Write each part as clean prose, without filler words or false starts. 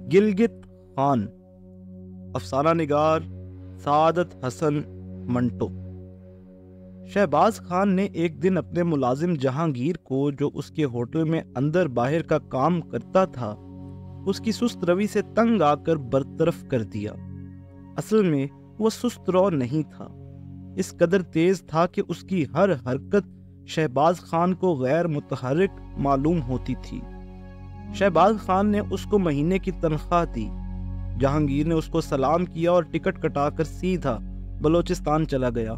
گلگت خان، افسانہ نگار سعادت حسن منٹو۔ شہباز خان نے ایک دن اپنے ملازم جہانگیر کو، جو اس کے ہوٹل میں اندر باہر کا کام کرتا تھا، اس کی سست روی سے تنگ آ کر برطرف کر دیا۔ اصل میں وہ سست رو نہیں تھا، اس قدر تیز تھا کہ اس کی ہر حرکت شہباز خان کو غیر متحرک معلوم ہوتی تھی۔ شہباز خان نے اس کو مہینے کی تنخواہ دی۔ جہانگیر نے اس کو سلام کیا اور ٹکٹ کٹا کر سیدھا بلوچستان چلا گیا،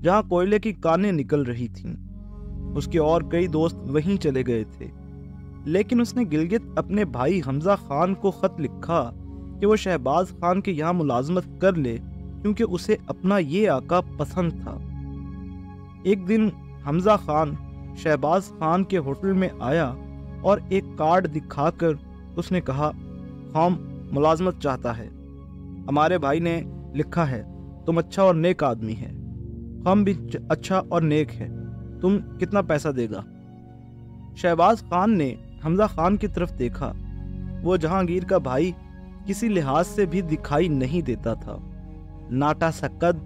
جہاں کوئلے کی کانیں نکل رہی تھیں۔ اس کے اور کئی دوست وہیں چلے گئے تھے، لیکن اس نے گلگت اپنے بھائی حمزہ خان کو خط لکھا کہ وہ شہباز خان کے یہاں ملازمت کر لے، کیونکہ اسے اپنا یہ آقا پسند تھا۔ ایک دن حمزہ خان شہباز خان کے ہوٹل میں آیا اور ایک کارڈ دکھا کر اس نے کہا، ہم ملازمت چاہتا ہے، ہمارے بھائی نے لکھا ہے، تم اچھا اور نیک آدمی ہے، ہم بھی اچھا اور نیک ہے، تم کتنا پیسہ دے گا؟ شہباز خان نے حمزہ خان کی طرف دیکھا۔ وہ جہانگیر کا بھائی کسی لحاظ سے بھی دکھائی نہیں دیتا تھا، ناٹا سا قد،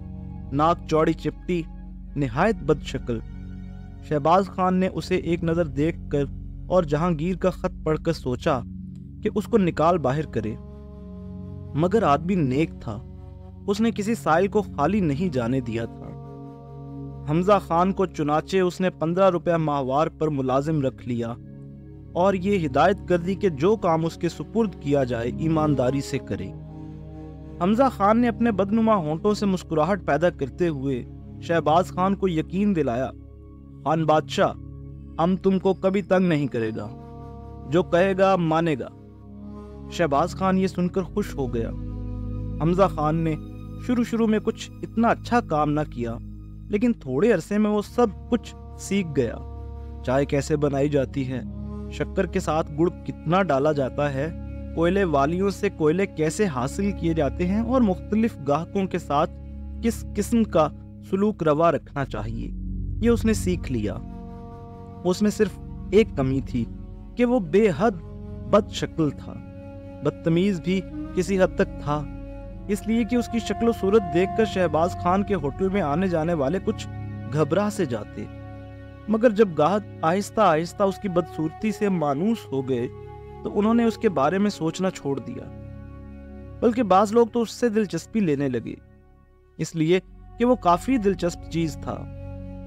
ناک چوڑی چپٹی، نہایت بد شکل۔ شہباز خان نے اسے ایک نظر دیکھ کر اور جہانگیر کا خط پڑھ کر سوچا کہ اس کو نکال باہر کرے، مگر آدمی نیک تھا، اس نے کسی سائل کو خالی نہیں جانے دیا تھا۔ حمزہ خان کو چنانچہ اس نے 15 روپے ماہوار پر ملازم رکھ لیا اور یہ ہدایت کر دی کہ جو کام اس کے سپرد کیا جائے ایمانداری سے کرے۔ حمزہ خان نے اپنے بدنما ہونٹوں سے مسکراہٹ پیدا کرتے ہوئے شہباز خان کو یقین دلایا، خان بادشاہ ہم تم کو کبھی تنگ نہیں کرے گا، جو کہے گا مانے گا۔ شہباز خان یہ سن کر خوش ہو گیا۔ حمزہ خان نے شروع میں کچھ اتنا اچھا کام نہ کیا، لیکن تھوڑے عرصے میں وہ سب کچھ سیکھ گیا۔ چائے کیسے بنائی جاتی ہے، شکر کے ساتھ گڑ کتنا ڈالا جاتا ہے، کوئلے والیوں سے کوئلے کیسے حاصل کیے جاتے ہیں، اور مختلف گاہکوں کے ساتھ کس قسم کا سلوک روا رکھنا چاہیے، یہ اس نے سیکھ لیا۔ اس میں صرف ایک کمی تھی کہ وہ بے حد بد شکل تھا، بدتمیز بھی کسی حد تک تھا، اس لیے کہ اس کی شکل و صورت دیکھ کر شہباز خان کے ہوٹل میں آنے جانے والے کچھ گھبرا سے جاتے، مگر جب گاہک آہستہ آہستہ اس کی بدصورتی سے مانوس ہو گئے تو انہوں نے اس کے بارے میں سوچنا چھوڑ دیا، بلکہ بعض لوگ تو اس سے دلچسپی لینے لگے، اس لیے کہ وہ کافی دلچسپ چیز تھا،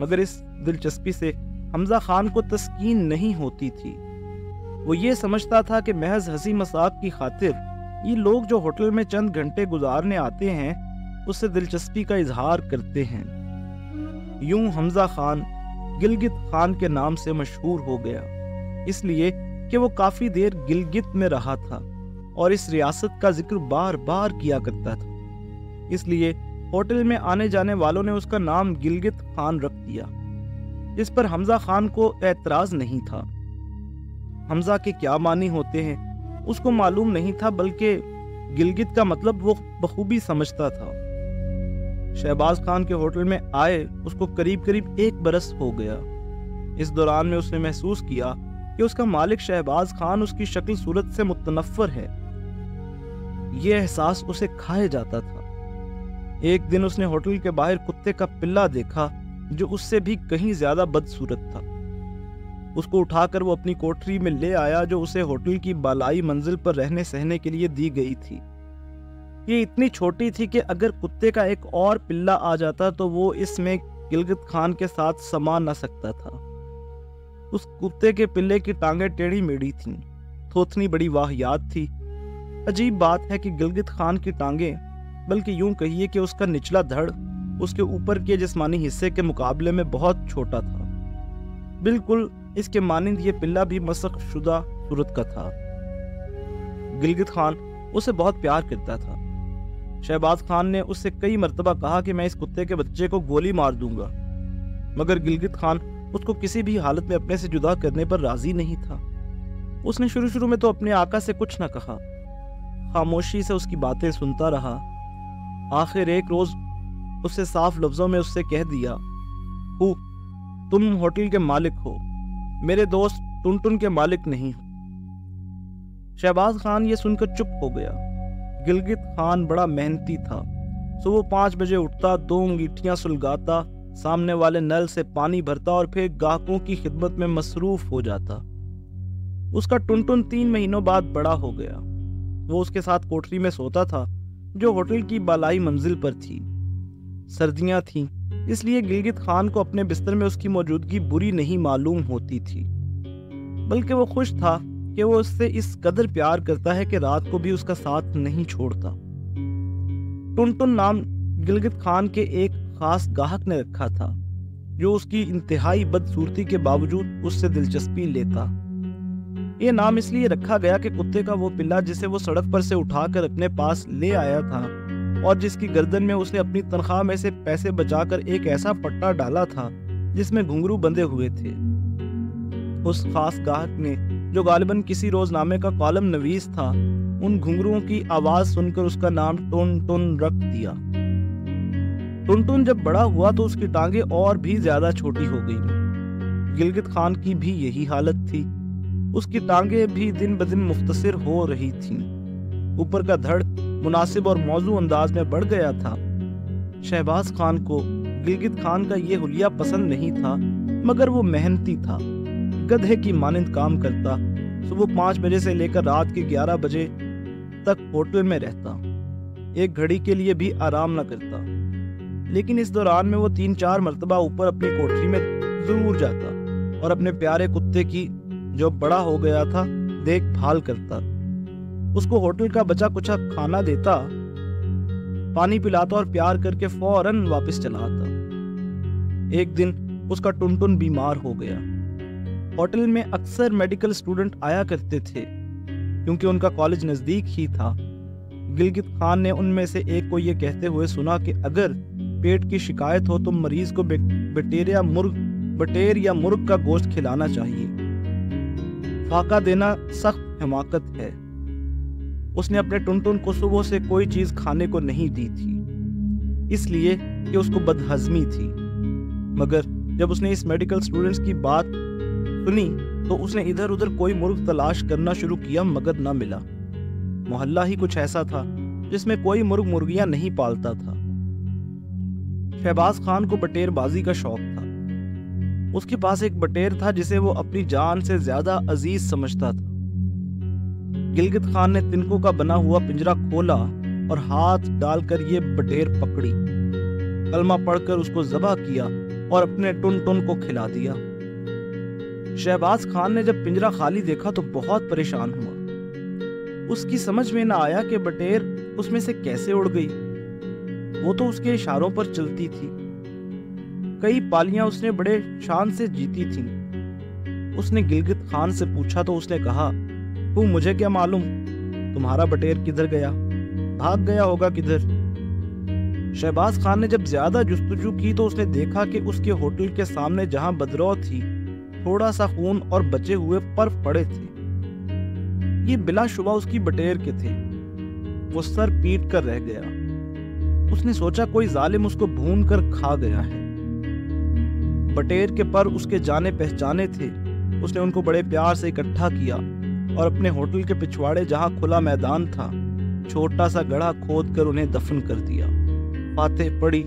مگر اس دلچسپی سے حمزہ خان کو تسکین نہیں ہوتی تھی۔ وہ یہ سمجھتا تھا کہ محض ہنسی مذاق کی خاطر یہ لوگ جو ہوٹل میں چند گھنٹے گزارنے آتے ہیں اس سے دلچسپی کا اظہار کرتے ہیں۔ یوں حمزہ خان گلگت خان کے نام سے مشہور ہو گیا، اس لیے کہ وہ کافی دیر گلگت میں رہا تھا اور اس ریاست کا ذکر بار بار کیا کرتا تھا، اس لیے ہوٹل میں آنے جانے والوں نے اس کا نام گلگت خان رکھ دیا، جس پر حمزہ خان کو اعتراض نہیں تھا۔ حمزہ کے کیا معنی ہوتے ہیں اس کو معلوم نہیں تھا، بلکہ گلگت کا مطلب وہ بخوبی سمجھتا تھا۔ شہباز خان کے ہوٹل میں آئے اس کو قریب 1 برس ہو گیا۔ اس دوران میں اس نے محسوس کیا کہ اس کا مالک شہباز خان اس کی شکل صورت سے متنفر ہے، یہ احساس اسے کھائے جاتا تھا۔ ایک دن اس نے ہوٹل کے باہر کتے کا پلہ دیکھا جو اس سے بھی کہیں زیادہ بدصورت تھا۔ اس کو اٹھا کر وہ اپنی کوٹری میں لے آیا جو اسے ہوٹل کی بالائی منزل پر رہنے سہنے کے لیے دی گئی تھی۔ یہ اتنی چھوٹی تھی کہ اگر کتے کا ایک اور پلہ آ جاتا تو وہ اس میں گلگت خان کے ساتھ سما نہ سکتا تھا۔ اس کتے کے پلے کی ٹانگیں ٹیڑھی میڑھی تھیں، تھوتنی بڑی واہیات تھی۔ عجیب بات ہے کہ گلگت خان کی ٹانگیں، بلکہ یوں کہیے کہ اس کا نچلا دھڑ اس کے اوپر کے جسمانی حصے کے مقابلے میں بہت چھوٹا تھا، بالکل اس کے مانند یہ پلہ بھی مسخ شدہ صورت کا تھا۔ گلگت خان اسے بہت پیار کرتا تھا۔ شہباز خان نے اس سے کئی مرتبہ کہا کہ میں اس کتے کے بچے کو گولی مار دوں گا، مگر گلگت خان اس کو کسی بھی حالت میں اپنے سے جدا کرنے پر راضی نہیں تھا۔ اس نے شروع میں تو اپنے آقا سے کچھ نہ کہا، خاموشی سے اس کی باتیں سنتا رہا۔ آخر ایک روز اس سے صاف لفظوں میں اس سے کہہ دیا، تم ہوٹل کے مالک ہو، میرے دوست ٹن ٹن کے مالک نہیں ہو۔ शहबाज खान ये सुनकर चुप हो गया। गिलगित खान बड़ा मेहनती था। सुबह 5 बजे उठता, 2 अंगीठियां सुलगाता, सामने वाले नल से पानी भरता और फिर ग्राहकों की खिदमत में मसरूफ हो जाता। उसका टुनटुन 3 महीनों बाद बड़ा हो गया। वो उसके साथ कोठरी में सोता था जो होटल की बालाई मंजिल पर थी। सर्दियां थीं, इसलिए गिलगित खान को अपने बिस्तर में उसकी मौजूदगी बुरी नहीं मालूम होती थी, बल्कि वो खुश था कि वो उससे इस कदर प्यार करता है कि रात को भी उसका साथ नहीं छोड़ता। टुनटुन नाम गिलगित खान के एक खास गाहक ने रखा था, जो उसकी इंतहाई बदसूरती के बावजूद उससे दिलचस्पी लेता। ये नाम इसलिए रखा गया कि कुत्ते का वो पिल्ला जिसे वो सड़क पर से उठाकर अपने पास ले आया था और जिसकी गर्दन में उसने अपनी तनख्वाह में से पैसे बचाकर एक ऐसा पट्टा डाला था जिसमें घुंघरू बंधे हुए थे, उस खास गाहक ने, जो गालिबन किसी रोजनामे का कॉलम नवीस था, उन घुंघरुओं की आवाज सुनकर उसका नाम टुनटुन रख दिया। टुनटुन जब बड़ा हुआ तो उसकी टांगे और भी ज्यादा छोटी हो गईं। गिलगित खान की भी यही हालत थी। उसकी टांगे भी दिन ब दिन मुख्तसर हो रही थीं। ऊपर का धड़ मुनासिब और मौजू अंदाज में बढ़ गया था। शहबाज खान को गिलगित खान का ये हुलिया पसंद नहीं था, मगर वो मेहनती था, गधे की मानिंद काम करता, सुबह 5 बजे से लेकर रात के 11 बजे तक होटल में रहता, एक घड़ी के लिए भी आराम न करता। लेकिन इस दौरान में वो 3-4 मरतबा ऊपर अपनी कोठरी में जरूर जाता और अपने प्यारे कुत्ते की, जो बड़ा हो गया था, देखभाल करता। उसको होटल का बचा कुचा खाना देता, पानी पिलाता और प्यार करके फौरन वापस चला आता। एक दिन उसका टुनटुन बीमार हो गया। होटल में अक्सर मेडिकल स्टूडेंट आया करते थे, क्योंकि उनका कॉलेज नजदीक ही था। गिलगित खान ने उनमें से एक को ये कहते हुए सुना कि अगर पेट की शिकायत हो तो मरीज को बटेर या मुर्ग का गोश्त खिलाना चाहिए। फाका देना सख्त हिमाकत है। उसने अपने टुनटुन को सुबह से कोई चीज खाने को नहीं दी थी, इसलिए कि उसको बदहजमी थी। मगर जब उसने इस मेडिकल स्टूडेंट्स की बात सुनी तो उसने इधर उधर कोई मुर्ग तलाश करना शुरू किया, मगर न मिला। मोहल्ला ही कुछ ऐसा था जिसमें कोई मुर्ग मुर्गियां नहीं पालता था। शहबाज खान को बटेरबाजी का शौक था। उसके पास एक बटेर था जिसे वो अपनी जान से ज्यादा अजीज समझता था। गिलगित खान ने तिनकों का बना हुआ पिंजरा खोला और हाथ डालकर ये बटेर पकड़ी, कलमा पढ़कर उसको ज़बह किया और अपने टुनटुन को खिला दिया। शहबाज खान ने जब पिंजरा खाली देखा तो बहुत परेशान हुआ। उसकी समझ में न आया कि बटेर उसमें से कैसे उड़ गई। वो तो उसके इशारों पर चलती थी। कई पालियां उसने बड़े शान से जीती थीं। उसने गिलगित खान से पूछा तो उसने कहा, तू मुझे क्या मालूम, तुम्हारा बटेर किधर गया, भाग गया होगा किधर। शहबाज खान ने जब ज्यादा जुस्तजू की तो उसने देखा कि उसके होटल के सामने जहां बदरौ थी, थोड़ा सा खून और बचे हुए पर पड़े थे। ये बिलाशुबा उसकी बटेर के थे। वो सर पीट कर रह गया। उसने सोचा कोई जालिम उसको भून कर खा गया है। बटेर के पर उसके जाने पहचाने थे। उसने उनको बड़े प्यार से इकट्ठा किया और अपने होटल के पिछवाड़े जहां खुला मैदान था, छोटा सा गड्ढा खोद कर उन्हें दफन कर दिया। फातिह पड़ी।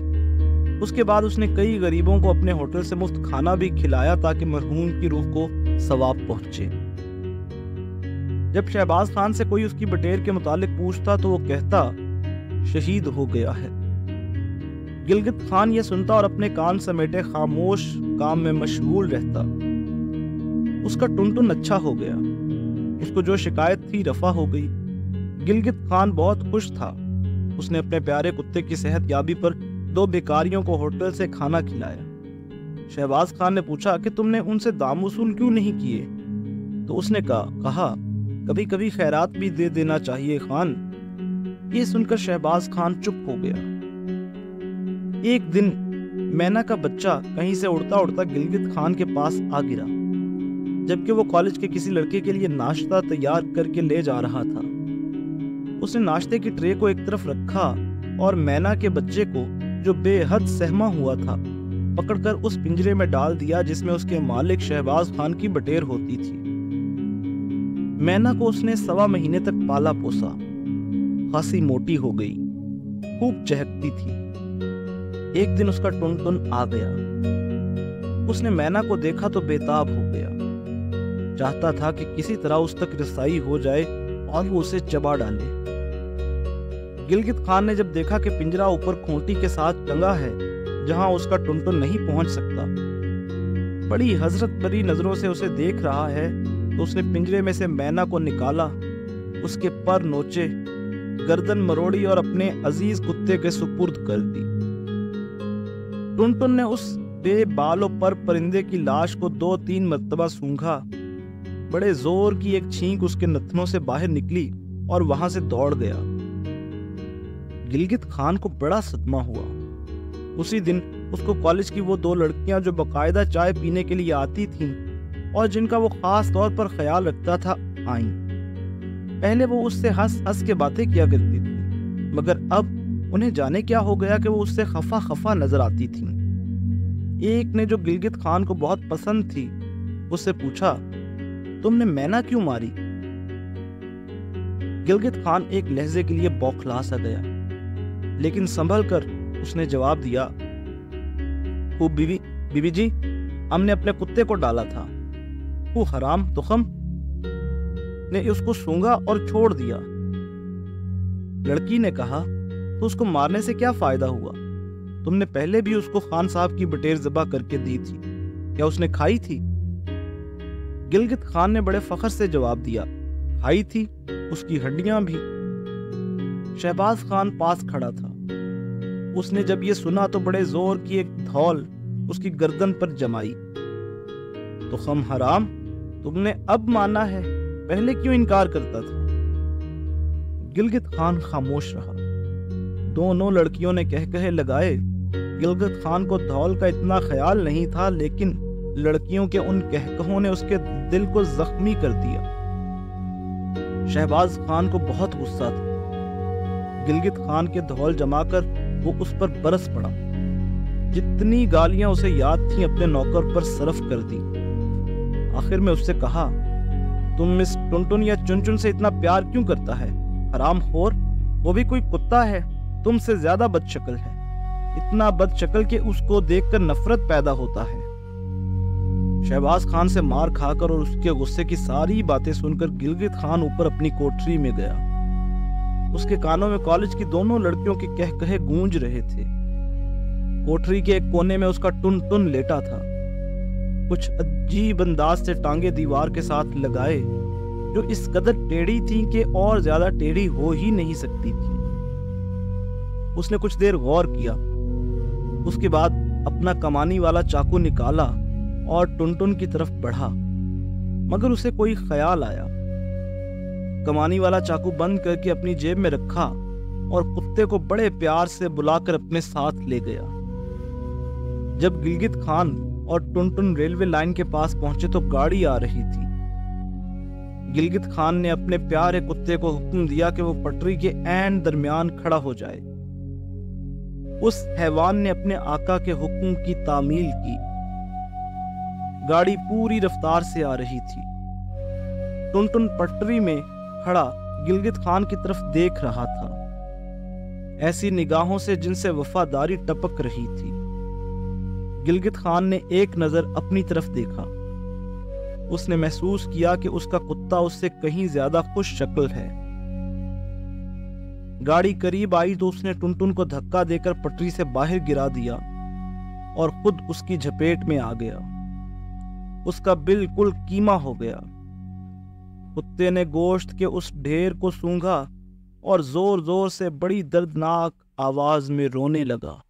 उसके बाद उसने कई गरीबों को अपने होटल से मुफ्त खाना भी खिलाया ताकि मरहूम की रूह को सवाब पहुंचे। जब शहबाज खान से कोई उसकी बटेर के मुतालिक पूछता तो वो कहता, शहीद हो गया है। गिलगित खान ये सुनता और अपने कान समेटे खामोश काम में मशगूल रहता। उसका टुनटुन अच्छा हो गया। उसको जो शिकायत थी रफा हो गई। गिलगित खान बहुत खुश था। उसने अपने प्यारे कुत्ते की सेहत याबी पर 2 भिखारियों को होटल से खाना खिलाया। शहबाज खान ने पूछा कि तुमने उनसे दाम वसूल क्यों नहीं किए? तो उसने कहा, कभी कभी खैरात भी दे देना चाहिए खान। ये सुनकर शहबाज खान चुप हो गया। एक दिन मैना का बच्चा कहीं से उड़ता उड़ता गिलगित खान के पास आ गिरा, जबकि वो कॉलेज के किसी लड़के के लिए नाश्ता तैयार करके ले जा रहा था। उसने नाश्ते की ट्रे को एक तरफ रखा और मैना के बच्चे को, जो बेहद सहमा हुआ था, पकड़कर उस पिंजरे में डाल दिया जिसमें उसके मालिक शहबाज खान की बटेर होती थी। मैना को उसने 1.25 महीने तक पाला पोसा। खासी मोटी हो गई, खूब चहकती थी। एक दिन उसका टुनटुन आ गया। उसने मैना को देखा तो बेताब हो गया। चाहता था कि किसी तरह उस तक रसाई हो जाए और वो उसे चबा डाले। गिलगित खान ने जब देखा कि पिंजरा ऊपर खूंटी के साथ टंगा है जहां उसका टुनटुन नहीं पहुंच सकता, बड़ी हजरत भरी नजरों से उसे देख रहा है, तो उसने पिंजरे में से मैना को निकाला, उसके पर नोचे, गर्दन मरोड़ी और अपने अजीज कुत्ते के सुपुर्द कर दी। टुनटुन ने उस बेबालो पर परिंदे की लाश को 2-3 मर्तबा सूंघा। बड़े जोर की एक छींक उसके नथनों से बाहर निकली और वहां से दौड़ गया। गिलगित खान को बड़ा सदमा हुआ। उसी दिन उसको कॉलेज की वो 2 लड़कियां जो बाकायदा चाय पीने के लिए आती थीं और जिनका वो खास तौर पर ख्याल रखता था, आईं। पहले वो उससे हंस हंस के बातें किया करती थी, मगर अब उन्हें जाने क्या हो गया कि वो उससे खफा खफा नजर आती थीं। एक ने, जो गिलगित खान को बहुत पसंद थी, उससे पूछा, तुमने मैना क्यों मारी? गिलगित खान एक लहजे के लिए बौखला सा गया, लेकिन संभल कर उसने जवाब दिया, खूब बीबी जी, हमने अपने कुत्ते को डाला था। वो हराम तुखम ने उसको सूंघा और छोड़ दिया। लड़की ने कहा, तो उसको मारने से क्या फायदा हुआ? तुमने पहले भी उसको खान साहब की बटेर ज़बा करके दी थी, क्या उसने खाई थी? गिलगित खान ने बड़े फख्र से जवाब दिया, खाई थी, उसकी हड्डियां भी। शहबाज खान पास खड़ा था। उसने जब ये सुना तो बड़े जोर की एक धौल उसकी गर्दन पर जमाई। तो खम हराम, तुमने अब माना है, पहले क्यों इनकार करता था? गिलगित खान खामोश रहा। दोनों लड़कियों ने कह कहे लगाए। गिलगित खान को धौल का इतना ख्याल नहीं था, लेकिन लड़कियों के उन कहकहों ने उसके दिल को जख्मी कर दिया। शहबाज खान को बहुत गुस्सा था। गिलगित खान के धौल जमाकर वो उस पर बरस पड़ा। जितनी गालियां उसे याद थीं अपने नौकर पर सरफ कर दी। आखिर में उससे कहा, तुम मिस टुनटुन या चुनचुन से इतना प्यार क्यों करता है? हरामखोर, वो भी कोई कुत्ता है, तुमसे ज्यादा बदशक्ल है। इतना बदशक्ल कि उसको देखकर नफरत पैदा होता है। शहबाज खान से मार खाकर और उसके गुस्से की सारी बातें सुनकर गिलगित खान ऊपर अपनी कोठरी में गया। उसके कानों में कॉलेज की दोनों लड़कियों के कह कहे गूंज रहे थे। कोठरी के एक कोने में उसका टुनटुन लेटा था, कुछ अजीब अंदाज से टांगे दीवार के साथ लगाए, जो इस कदर टेढ़ी थी कि और ज्यादा टेढ़ी हो ही नहीं सकती थी। उसने कुछ देर गौर किया, उसके बाद अपना कमानी वाला चाकू निकाला और टुनटुन की तरफ बढ़ा, मगर उसे कोई ख्याल आया। कमानी वाला चाकू बंद करके अपनी जेब में रखा और कुत्ते को बड़े प्यार से बुलाकर अपने साथ ले गया। जब गिलगित खान और टुनटुन रेलवे लाइन के पास पहुंचे तो गाड़ी आ रही थी। गिलगित खान ने अपने प्यारे कुत्ते को हुक्म दिया कि वो पटरी के ऐन दरमियान खड़ा हो जाए। उस हैवान ने अपने आका के हुक्म की तामील की। गाड़ी पूरी रफ्तार से आ रही थी। टुनटुन पटरी में खड़ा गिलगित खान की तरफ देख रहा था, ऐसी निगाहों से जिनसे वफादारी टपक रही थी। गिलगित खान ने एक नजर अपनी तरफ देखा। उसने महसूस किया कि उसका कुत्ता उससे कहीं ज्यादा खुश शक्ल है। गाड़ी करीब आई तो उसने टुनटुन को धक्का देकर पटरी से बाहर गिरा दिया और खुद उसकी झपेट में आ गया। उसका बिल्कुल कीमा हो गया। कुत्ते ने गोश्त के उस ढेर को सूंघा और जोर जोर से बड़ी दर्दनाक आवाज में रोने लगा।